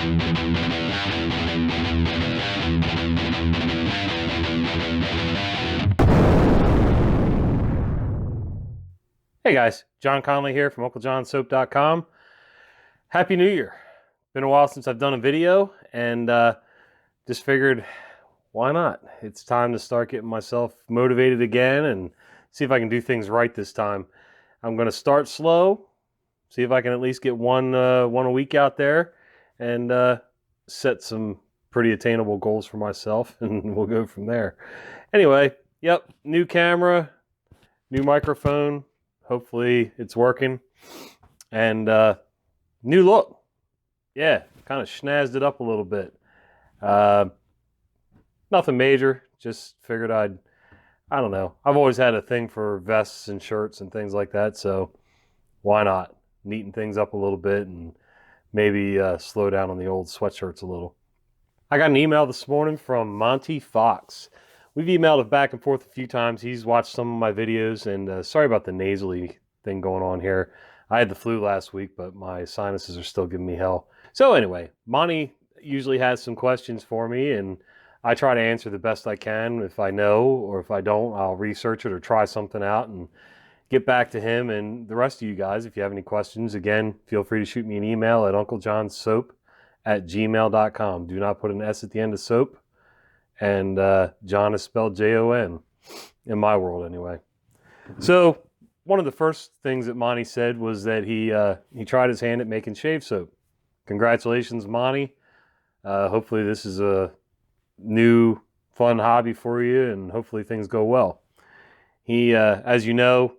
Hey guys, John Conley here from UncleJohnSoap.com. Happy New Year. Been a while since I've done a video and just figured, why not? It's time to start getting myself motivated again and see if I can do things right this time. I'm going to start slow, see if I can at least get one a week out there and set some pretty attainable goals for myself, and we'll go from there. Anyway, yep, new camera, new microphone. Hopefully it's working. And new look. Yeah, kind of schnazzed it up a little bit. Nothing major. Just figured I don't know. I've always had a thing for vests and shirts and things like that. So why not neaten things up a little bit and maybe slow down on the old sweatshirts a little. I got an email this morning from Monty Fox. We've emailed it back and forth a few times. He's watched some of my videos, and sorry about the nasally thing going on here. I had the flu last week, but my sinuses are still giving me hell. So anyway, Monty usually has some questions for me, and I try to answer the best I can. If I know, or if I don't, I'll research it or try something out and get back to him. And the rest of you guys, if you have any questions, again, feel free to shoot me an email at unclejohnsoap@gmail.com. Do not put an S at the end of soap. And John is spelled Jon, in my world anyway. So one of the first things that Monty said was that he tried his hand at making shave soap. Congratulations, Monty. Hopefully this is a new fun hobby for you, and hopefully things go well. He, as you know,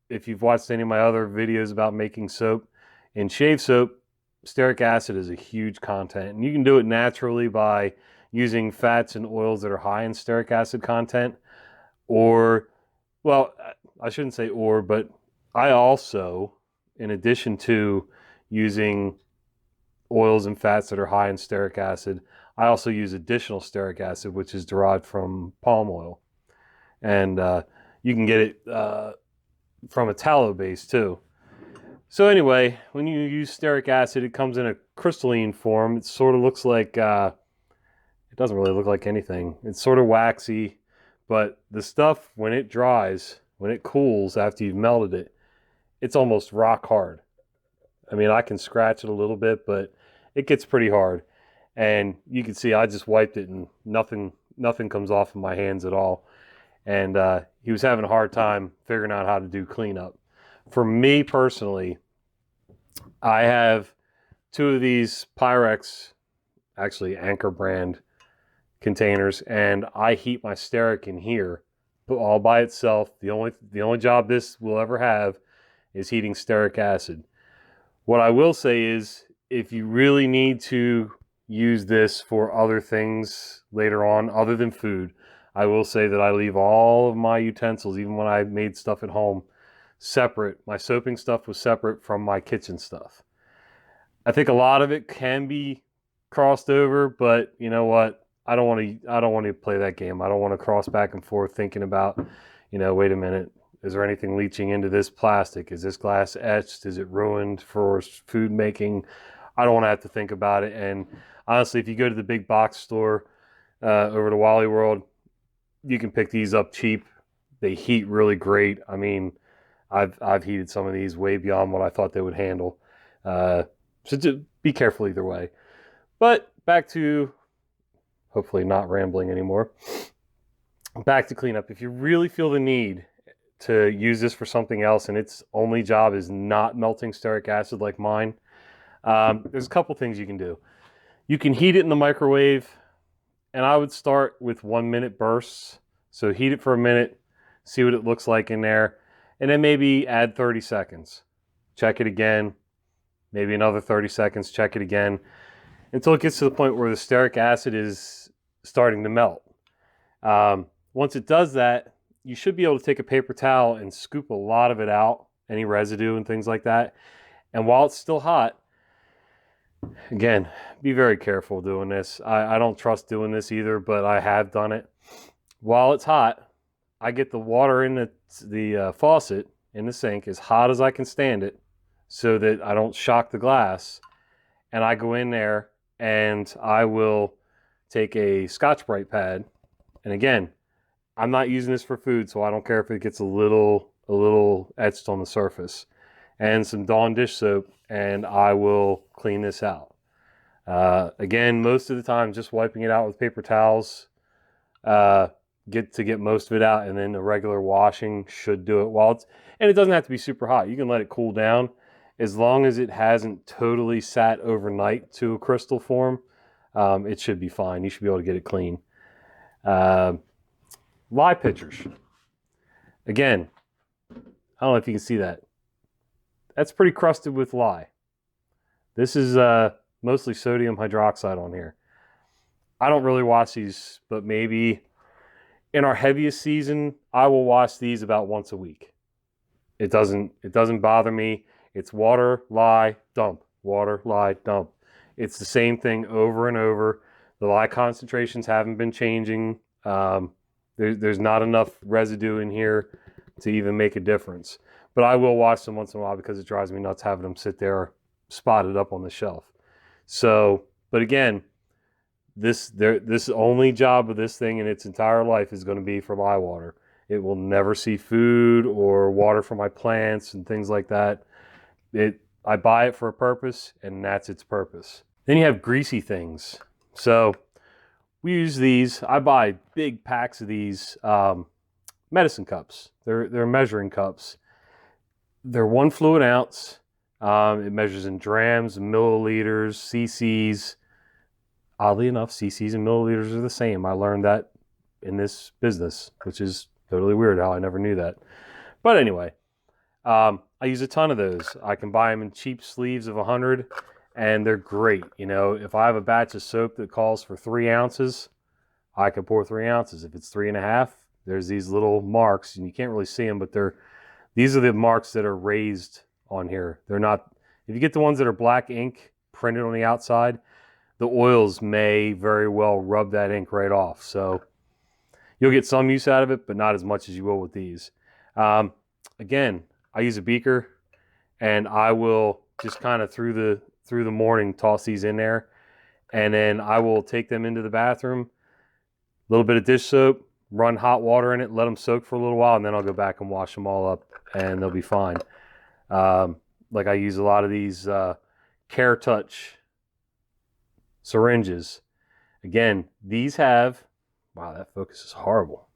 if you've watched any of my other videos about making soap, in shave soap, stearic acid is a huge content, and you can do it naturally by using fats and oils that are high in stearic acid content, or, well, I shouldn't say or, but I also, in addition to using oils and fats that are high in stearic acid, I also use additional stearic acid, which is derived from palm oil. And you can get it from a tallow base too. So anyway, when you use stearic acid, it comes in a crystalline form. It sort of looks like, it doesn't really look like anything. It's sort of waxy, but the stuff, when it dries, when it cools after you've melted it, it's almost rock hard. I mean, I can scratch it a little bit, but it gets pretty hard. And you can see I just wiped it and nothing comes off of my hands at all. And he was having a hard time figuring out how to do cleanup. For me personally, I have two of these Pyrex, actually Anchor brand containers, and I heat my stearic in here all by itself. The only job this will ever have is heating stearic acid. What I will say is, if you really need to use this for other things later on other than food, I will say that I leave all of my utensils, even when I made stuff at home, separate. My soaping stuff was separate from my kitchen stuff. I think a lot of it can be crossed over, but you know what? I don't want to play that game. I don't want to cross back and forth thinking about, wait a minute, is there anything leaching into this plastic? Is this glass etched? Is it ruined for food making? I don't want to have to think about it. And honestly, if you go to the big box store over to Wally World, you can pick these up cheap. They heat really great. I mean, I've heated some of these way beyond what I thought they would handle. So just be careful either way. But back to, hopefully not rambling anymore, back to cleanup. If you really feel the need to use this for something else and its only job is not melting stearic acid like mine, there's a couple things you can do. You can heat it in the microwave, and I would start with 1 minute bursts. So heat it for a minute, see what it looks like in there, and then maybe add 30 seconds. Check it again, maybe another 30 seconds, check it again, until it gets to the point where the stearic acid is starting to melt. Once it does that, you should be able to take a paper towel and scoop a lot of it out, any residue and things like that. And while it's still hot, again, be very careful doing this. I don't trust doing this either, but I have done it. While it's hot, I get the water in the faucet in the sink as hot as I can stand it so that I don't shock the glass. And I go in there and I will take a Scotch-Brite pad. And again, I'm not using this for food, so I don't care if it gets a little etched on the surface. And some Dawn dish soap, and I will clean this out. Again, most of the time, just wiping it out with paper towels, get most of it out, and then a regular washing should do it. And it doesn't have to be super hot. You can let it cool down, as long as it hasn't totally sat overnight to a crystal form. It should be fine. You should be able to get it clean. Lye pitchers. Again, I don't know if you can see that. That's pretty crusted with lye. This is mostly sodium hydroxide on here. I don't really wash these, but maybe in our heaviest season, I will wash these about once a week. It doesn't bother me. It's water, lye, dump. Water, lye, dump. It's the same thing over and over. The lye concentrations haven't been changing. There's not enough residue in here to even make a difference. But I will wash them once in a while because it drives me nuts having them sit there spotted up on the shelf. So, but again, this only job of this thing in its entire life is going to be for lye water. It will never see food or water for my plants and things like that. I buy it for a purpose, and that's its purpose. Then you have greasy things. So we use these. I buy big packs of these medicine cups. They're measuring cups. They're 1 fluid ounce. It measures in drams, milliliters, cc's. Oddly enough, cc's and milliliters are the same. I learned that in this business, which is totally weird how I never knew that. But anyway, I use a ton of those. I can buy them in cheap sleeves of 100, and they're great. You know, if I have a batch of soap that calls for 3 ounces, I can pour 3 ounces. If it's 3.5, there's these little marks, and you can't really see them, but these are the marks that are raised on here. They're not, if you get the ones that are black ink printed on the outside, the oils may very well rub that ink right off. So you'll get some use out of it, but not as much as you will with these. Again, I use a beaker, and I will just kind of through the morning toss these in there, and then I will take them into the bathroom, a little bit of dish soap, run hot water in it, let them soak for a little while, and then I'll go back and wash them all up, and they'll be fine. Like I use a lot of these Care Touch syringes. Again, these have, wow, that focus is horrible.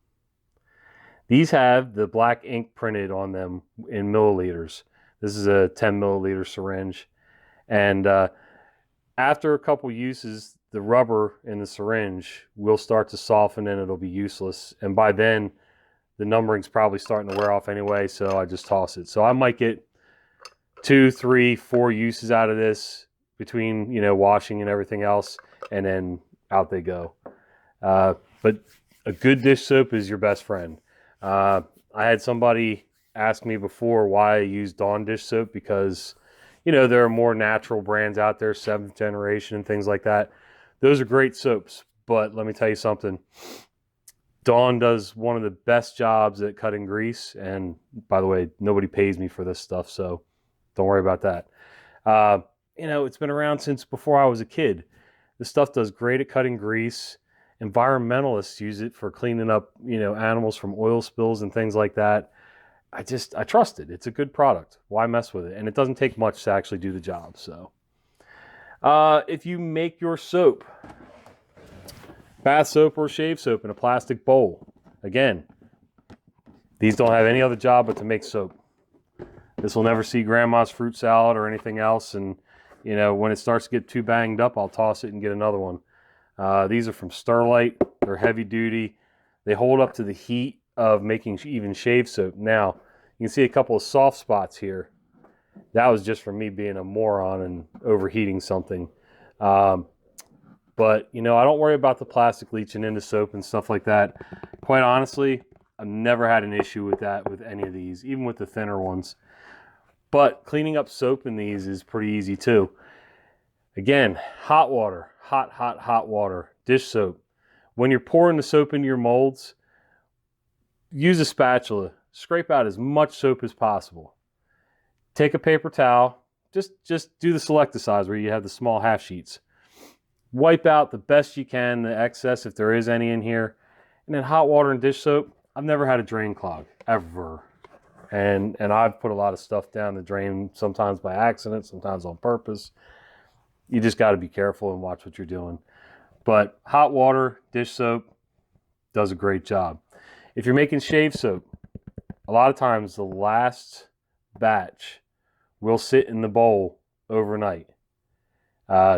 These have the black ink printed on them in milliliters. This is a 10 milliliter syringe. And after a couple uses, the rubber in the syringe will start to soften and it'll be useless. And by then, the numbering's probably starting to wear off anyway, so I just toss it. So I might get 2, 3, 4 uses out of this between, you know, washing and everything else, and then out they go. But a good dish soap is your best friend. I had somebody ask me before why I use Dawn dish soap, because, you know, there are more natural brands out there, 7th generation and things like that. Those are great soaps, but let me tell you something. Dawn does one of the best jobs at cutting grease, and by the way, nobody pays me for this stuff, so don't worry about that. You know, it's been around since before I was a kid. This stuff does great at cutting grease. Environmentalists use it for cleaning up, you know, animals from oil spills and things like that. I trust it. It's a good product. Why mess with it? And it doesn't take much to actually do the job. So if you make your soap, bath soap or shave soap, in a plastic bowl, again, these don't have any other job but to make soap. This will never see grandma's fruit salad or anything else. And, you know, when it starts to get too banged up, I'll toss it and get another one. These are from Sterlite. They're heavy duty. They hold up to the heat of making even shave soap. Now, you can see a couple of soft spots here. That was just from me being a moron and overheating something. But, you know, I don't worry about the plastic leaching into soap and stuff like that. Quite honestly, I've never had an issue with that with any of these, even with the thinner ones. But cleaning up soap in these is pretty easy too. Again, hot water, hot water, dish soap. When you're pouring the soap into your molds, use a spatula. Scrape out as much soap as possible. Take a paper towel. Just do the selecta size where you have the small half sheets. Wipe out the best you can, the excess if there is any in here. And then hot water and dish soap. I've never had a drain clog, ever. And I've put a lot of stuff down the drain, sometimes by accident, sometimes on purpose. You just got to be careful and watch what you're doing. But hot water, dish soap does a great job. If you're making shave soap, a lot of times the last batch will sit in the bowl overnight.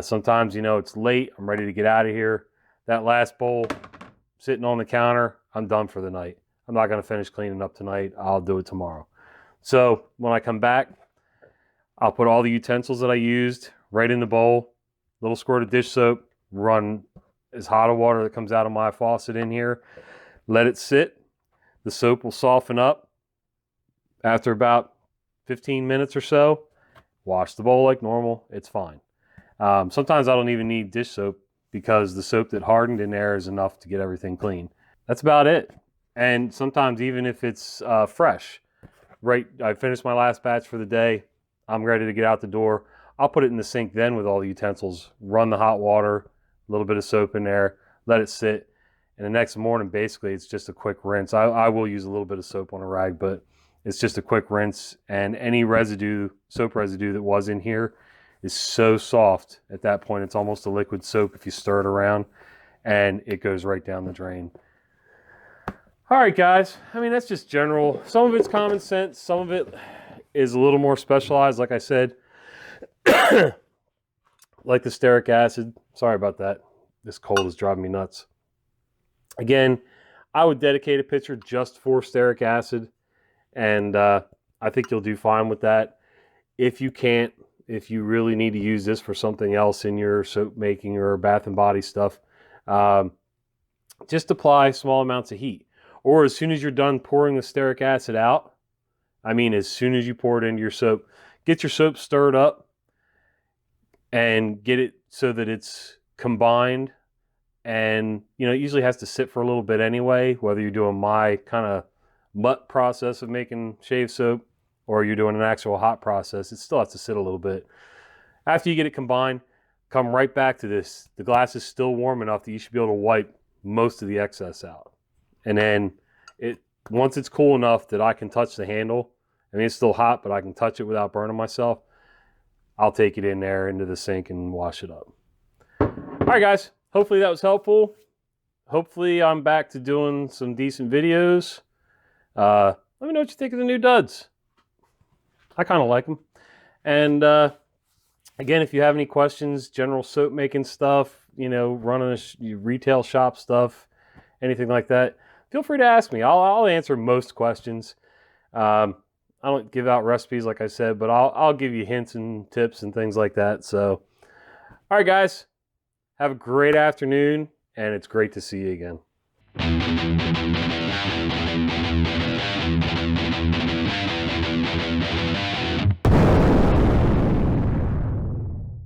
Sometimes, it's late, I'm ready to get out of here. That last bowl sitting on the counter, I'm done for the night. I'm not going to finish cleaning up tonight. I'll do it tomorrow. So when I come back, I'll put all the utensils that I used right in the bowl, little squirt of dish soap, run as hot of water that comes out of my faucet in here, let it sit. The soap will soften up. After about 15 minutes or so, wash the bowl like normal. It's fine. Sometimes I don't even need dish soap because the soap that hardened in there is enough to get everything clean. That's about it. And sometimes even if it's fresh, right, I finished my last batch for the day, I'm ready to get out the door, I'll put it in the sink then with all the utensils, run the hot water, a little bit of soap in there, let it sit, and the next morning basically it's just a quick rinse. I will use a little bit of soap on a rag, but it's just a quick rinse, and any residue, soap residue that was in here is so soft at that point. It's almost a liquid soap if you stir it around, and it goes right down the drain. All right, guys. I mean, that's just general. Some of it's common sense. Some of it is a little more specialized, like I said. Like the stearic acid. Sorry about that. This cold is driving me nuts. Again, I would dedicate a picture just for stearic acid, and I think you'll do fine with that. If you can't, if you really need to use this for something else in your soap making or bath and body stuff, just apply small amounts of heat. Or as soon as you're done pouring the stearic acid out, I mean as soon as you pour it into your soap, get your soap stirred up and get it so that it's combined. And, it usually has to sit for a little bit anyway, whether you're doing my kind of mutt process of making shave soap or you're doing an actual hot process. It still has to sit a little bit. After you get it combined, come right back to this. The glass is still warm enough that you should be able to wipe most of the excess out. And then once it's cool enough that I can touch the handle, I mean, it's still hot, but I can touch it without burning myself, I'll take it in there into the sink and wash it up. All right, guys. Hopefully that was helpful. Hopefully I'm back to doing some decent videos. Let me know what you think of the new duds. I kind of like them. And again, if you have any questions, general soap making stuff, running a retail shop stuff, anything like that, feel free to ask me. I'll answer most questions. I don't give out recipes, like I said, but I'll give you hints and tips and things like that. So, all right, guys, have a great afternoon, and it's great to see you again.